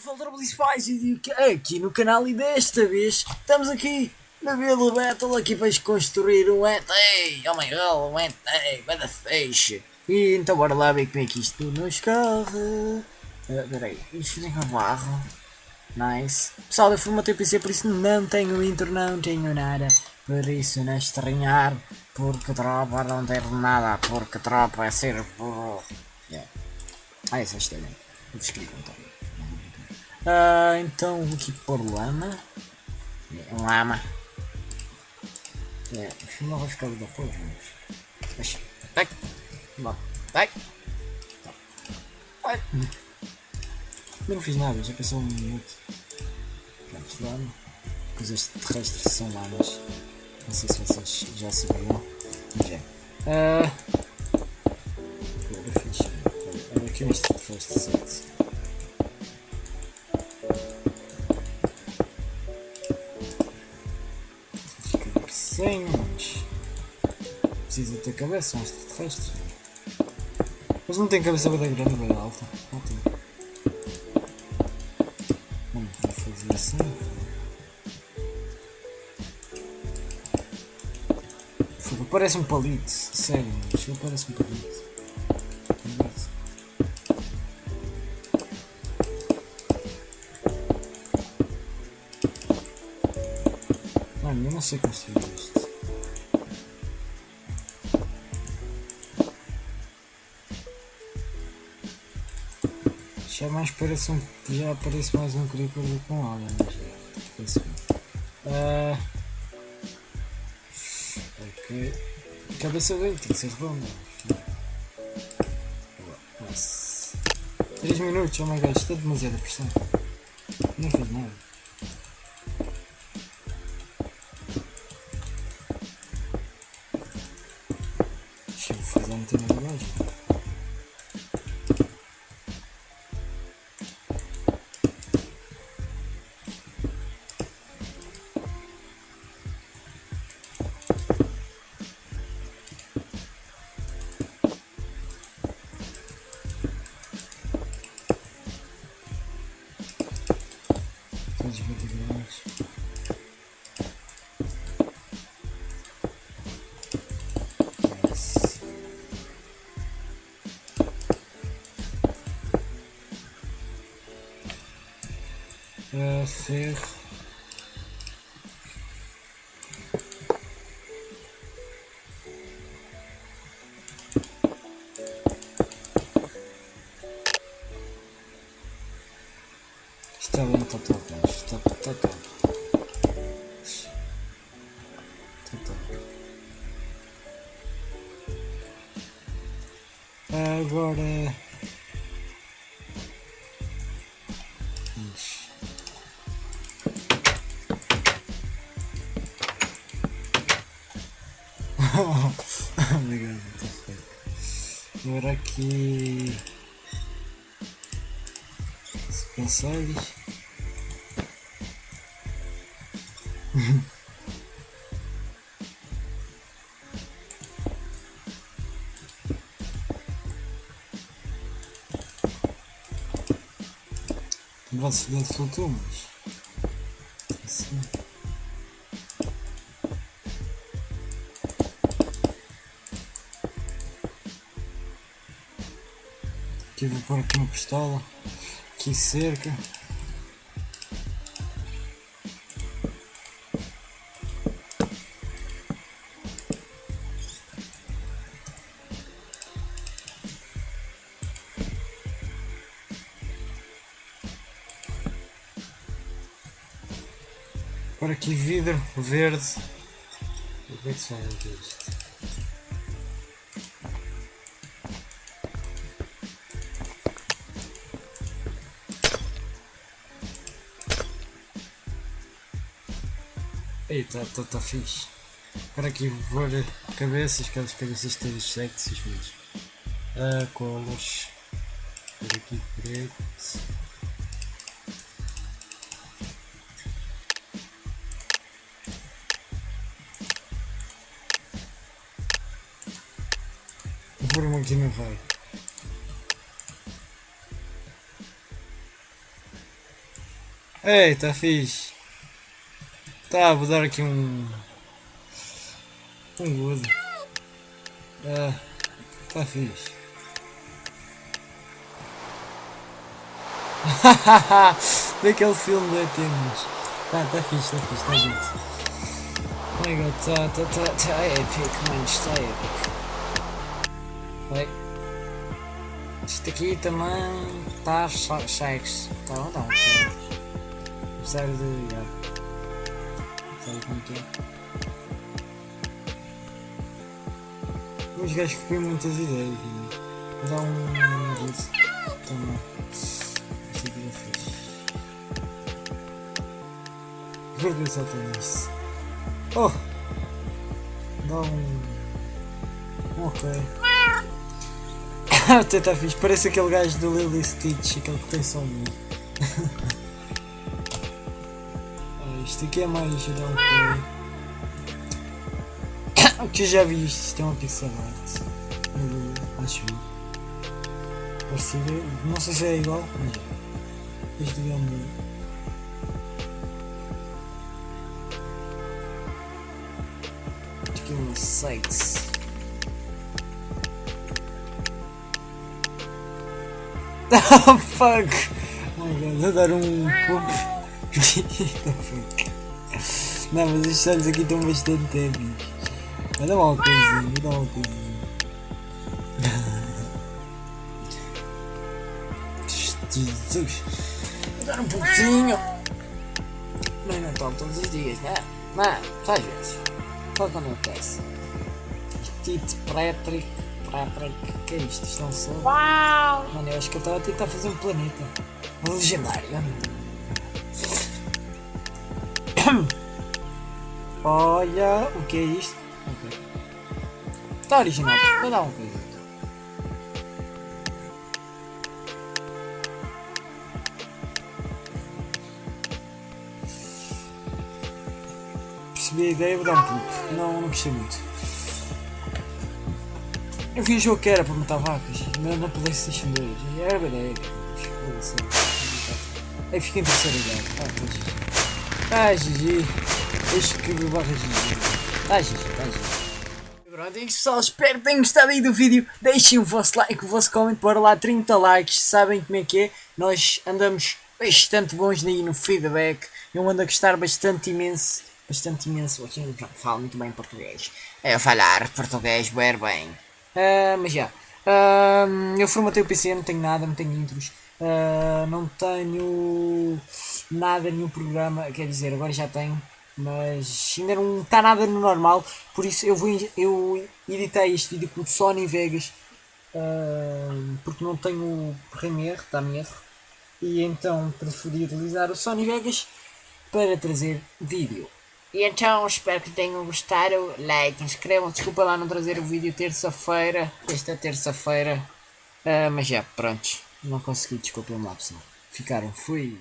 Falta faz aqui no canal e desta vez estamos aqui na Vila Battle aqui para construir um ET. Oh my god, um ET, vai da feixe. E então bora lá ver como é que isto nos corre. Peraí, isto tem um barro. Nice. Pessoal, eu formatei o PC, por isso não tenho intro, não tenho nada. Por isso não estranhar, porque tropa não ter nada, porque tropa é ser burro. Yeah. Essa é a história. Eu escrevi então. Então vou aqui pôr lama. Lama. Afinal vai ficar depois, mas. Vai! Vai! Vai! Vai! Eu não fiz nada, já passou um minuto. Pronto, lama. Coisas terrestres são lamas. Não sei se vocês já sabiam. Mas é. Agora fiz. Olha aqui um extraterrestre sexy. Mas precisa ter cabeça, são extraterrestres. Mas não tem cabeça bem grande, bem alta. Não tem. Vou fazer assim. Parece um palito, sério, mas parece um palito. Mano, eu não sei construir isto. Já mais parece já parece mais um creeper do que um alien, mas é. Ok. Cabeça bem, tem que ser redonda. Nossa. 3 minutos, oh my god, isto é demasiada pressão. Não fez nada. Deixa eu fazer a antena de baixo. Ferro. Está bem, está top, está top. Agora. Oh my god, está feio. Agora aqui. Se pensares. Velocidade flutua, mas assim. Aqui vou pôr aqui uma pistola, aqui cerca. Por aqui vidro verde. O que é que são isto? Eita, tá fixe. Por aqui vou pôr cabeças, aquelas cabeças todas sexys mesmo. Colas. Por aqui preto. Vou pôr aqui no raio. Ei, tá fixe. Tá, vou dar aqui um gozo. Ah, tá fixe. Daquele filme de temos. Tá fixe, tá bonito. Oh my god, tá épico, mano, está épico. Vai. Isto aqui também tá cheques. Tá ou não? Apesar de. Já. Sabe como que é? Os gajos copiam muitas ideias. Né? Dá disso também. Isso aqui é fixe. Vou ver só tem isso. Oh! Dá ok. Até tá fixe. Parece aquele gajo do Lilo e Stitch, aquele que tem som. Isto aqui é mais dá ok. O que eu já vi isto é uma pixel art. Acho parecido. Não sei se é igual, mas este é o meu. Acho que é um 6. Oh fuck! Oh my god, vou dar pump. Não, mas estes olhos aqui estão bastante épicos. Vai dar uma coisinha, vou dar uma coisinha. Jesus! Vou dar pouquinho. Não é Natal todos os dias, né? Não, só às vezes. Só quando acontece. Tito Patrick. Que é isto? Isto é um sol. Uau! Mano, eu acho que eu estava a tentar fazer um planeta. Um legendário. Olha, o que é isto? Ok. Está original, vou dar uma coisa. Percebi a ideia, vou dar um pouco. Não gostei muito. Eu vi um jogo que era para matar vacas, mas na PlayStation 2. Era bem. Aí fiquei em terceiro lugar. GG. Este que barra GG. GG. Pronto, é isso pessoal, espero que tenham gostado aí do vídeo. Deixem o vosso like, o vosso comment, bora lá 30 likes, sabem como é que é. Nós andamos bastante bons aí no feedback. Eu ando a gostar bastante imenso. Aqui não falo muito bem português. É falar português bem. Mas já. Eu formatei o PC, não tenho nada, não tenho intros. Não tenho nada, nenhum programa, quer dizer, agora já tenho, mas ainda não está nada no normal, por isso eu editei este vídeo com o Sony Vegas, porque não tenho o Premiere, está-me erro, e então preferi utilizar o Sony Vegas para trazer vídeo. E então espero que tenham gostado, like, inscrevam, desculpa lá não trazer o vídeo esta terça-feira, mas já, pronto, não consegui, desculpem lá pessoal, fui.